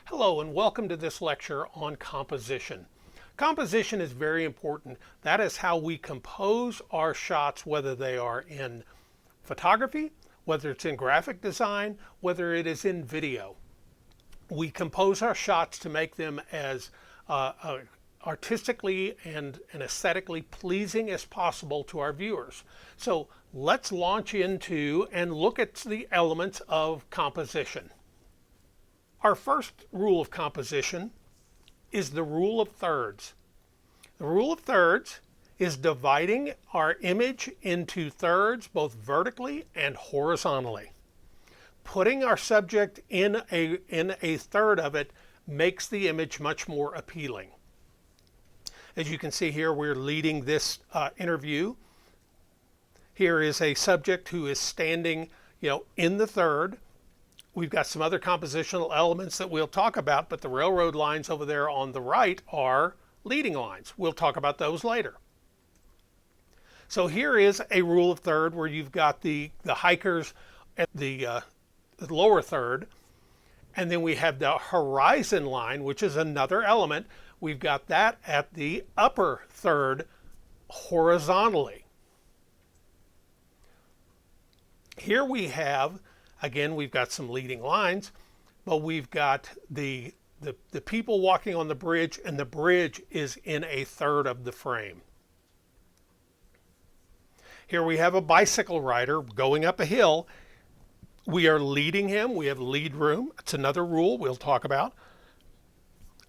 Hello and welcome to this lecture on composition. Composition is very important. That is how we compose our shots, whether they are in photography, whether it's in graphic design, whether it is in video. We compose our shots to make them as artistically and aesthetically pleasing as possible to our viewers. So let's launch into and look at the elements of composition. Our first rule of composition is the rule of thirds. The rule of thirds is dividing our image into thirds both vertically and horizontally. Putting our subject in a third of it makes the image much more appealing. As you can see here, we're leading this interview. Here is a subject who is standing, in the third. We've got some other compositional elements that we'll talk about, but the railroad lines over there on the right are leading lines. We'll talk about those later. So here is a rule of third where you've got the hikers at the lower third, and then we have the horizon line, which is another element. We've got that at the upper third horizontally. Here we have, again, we've got some leading lines, but we've got the people walking on the bridge, and the bridge is in a third of the frame. Here we have a bicycle rider going up a hill. We are leading him. We have lead room. It's another rule we'll talk about.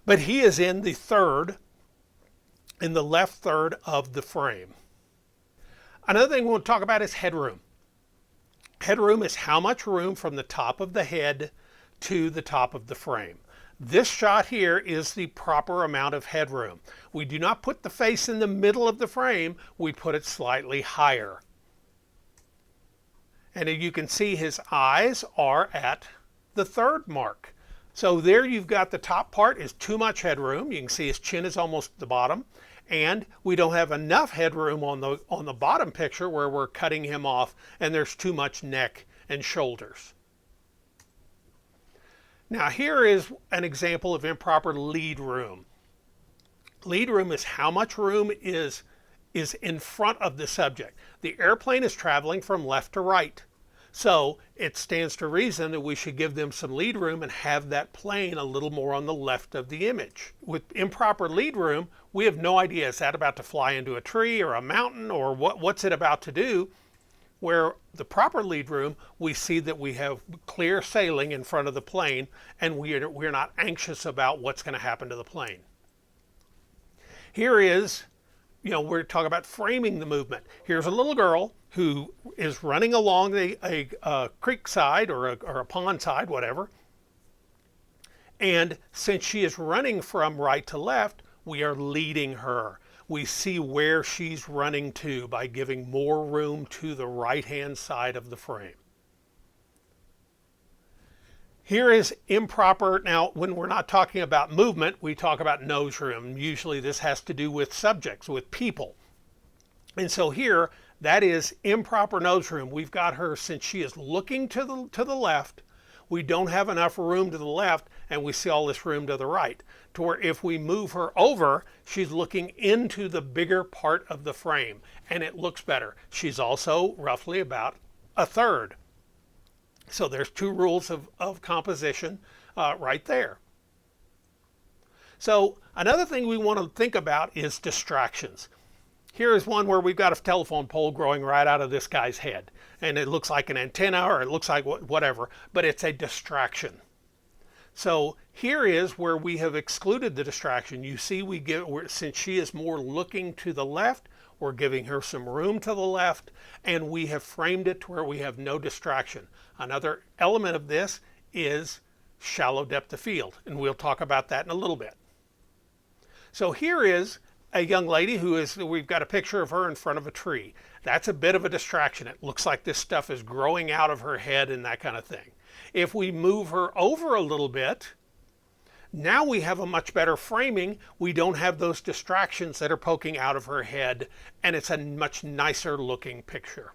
But he is in the left third of the frame. Another thing we'll talk about is headroom. Headroom is how much room from the top of the head to the top of the frame. This shot here is the proper amount of headroom. We do not put the face in the middle of the frame, we put it slightly higher. And you can see his eyes are at the third mark. So there you've got the top part is too much headroom. You can see his chin is almost at the bottom. And we don't have enough headroom on the bottom picture where we're cutting him off and there's too much neck and shoulders. Now here is an example of improper lead room. Lead room is how much room is in front of the subject. The airplane is traveling from left to right. So it stands to reason that we should give them some lead room and have that plane a little more on the left of the image. With improper lead room, we have no idea, is that about to fly into a tree or a mountain, or what's it about to do? Where the proper lead room, we see that we have clear sailing in front of the plane, and we're not anxious about what's going to happen to the plane. Here is, we're talking about framing the movement. Here's a little girl who is running along a creek side or a pond side, whatever. And since she is running from right to left, we are leading her. We see where she's running to by giving more room to the right-hand side of the frame. Here is improper. Now, when we're not talking about movement, we talk about nose room. Usually this has to do with subjects, with people. And so here, that is improper nose room. We've got her, since she is looking to the left, we don't have enough room to the left, and we see all this room to the right. To where if we move her over, she's looking into the bigger part of the frame, and it looks better. She's also roughly about a third. So there's two rules of composition right there. So another thing we want to think about is distractions. Here is one where we've got a telephone pole growing right out of this guy's head. And it looks like an antenna, or it looks like whatever, but it's a distraction. So here is where we have excluded the distraction. You see, since she is more looking to the left, we're giving her some room to the left, and we have framed it to where we have no distraction. Another element of this is shallow depth of field, and we'll talk about that in a little bit. So here is a young lady we've got a picture of her in front of a tree. That's a bit of a distraction. It looks like this stuff is growing out of her head and that kind of thing. If we move her over a little bit, now we have a much better framing. We don't have those distractions that are poking out of her head, and it's a much nicer looking picture.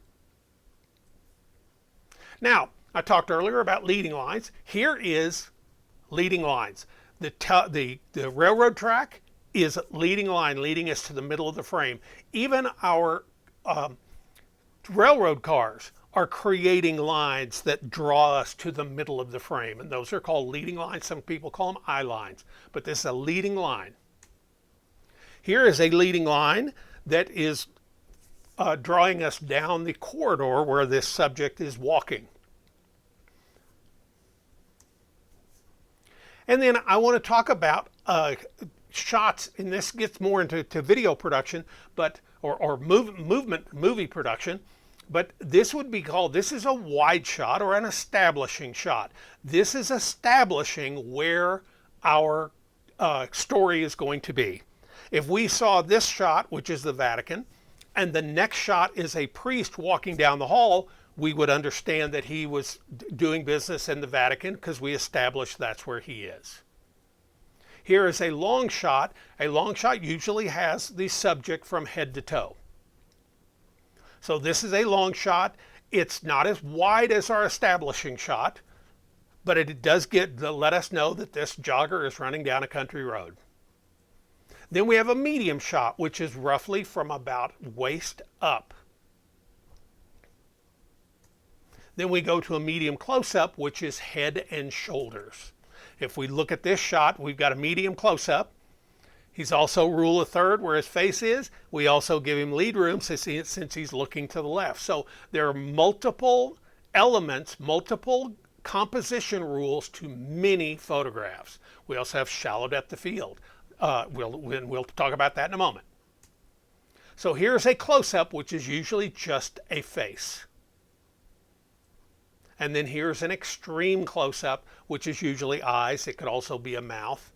Now, I talked earlier about leading lines. Here is leading lines. The railroad track is leading line, leading us to the middle of the frame. Even our railroad cars are creating lines that draw us to the middle of the frame, and those are called leading lines. Some people call them eye lines, but this is a leading line. Here is a leading line that is drawing us down the corridor where this subject is walking. And then I want to talk about shots, and this gets more into video production, but or movie production. But this would be called, this is a wide shot or an establishing shot. This is establishing where our story is going to be. If we saw this shot, which is the Vatican, and the next shot is a priest walking down the hall, we would understand that he was doing business in the Vatican because we established that's where he is. Here is a long shot. A long shot usually has the subject from head to toe. So this is a long shot. It's not as wide as our establishing shot, but it does let us know that this jogger is running down a country road. Then we have a medium shot, which is roughly from about waist up. Then we go to a medium close-up, which is head and shoulders. If we look at this shot, we've got a medium close-up. He's also rule of third where his face is. We also give him lead room since he's looking to the left. So there are multiple elements, multiple composition rules to many photographs. We also have shallow depth of field. We'll talk about that in a moment. So here's a close-up, which is usually just a face. And then here's an extreme close-up, which is usually eyes. It could also be a mouth.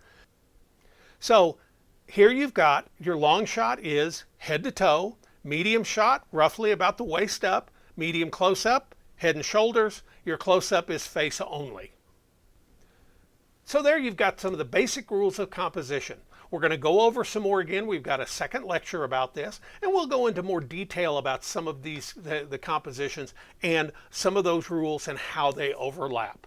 So here you've got your long shot is head to toe, medium shot roughly about the waist up, medium close-up, head and shoulders. Your close-up is face only. So there you've got some of the basic rules of composition. We're going to go over some more again. We've got a second lecture about this, and we'll go into more detail about some of these, the compositions and some of those rules and how they overlap.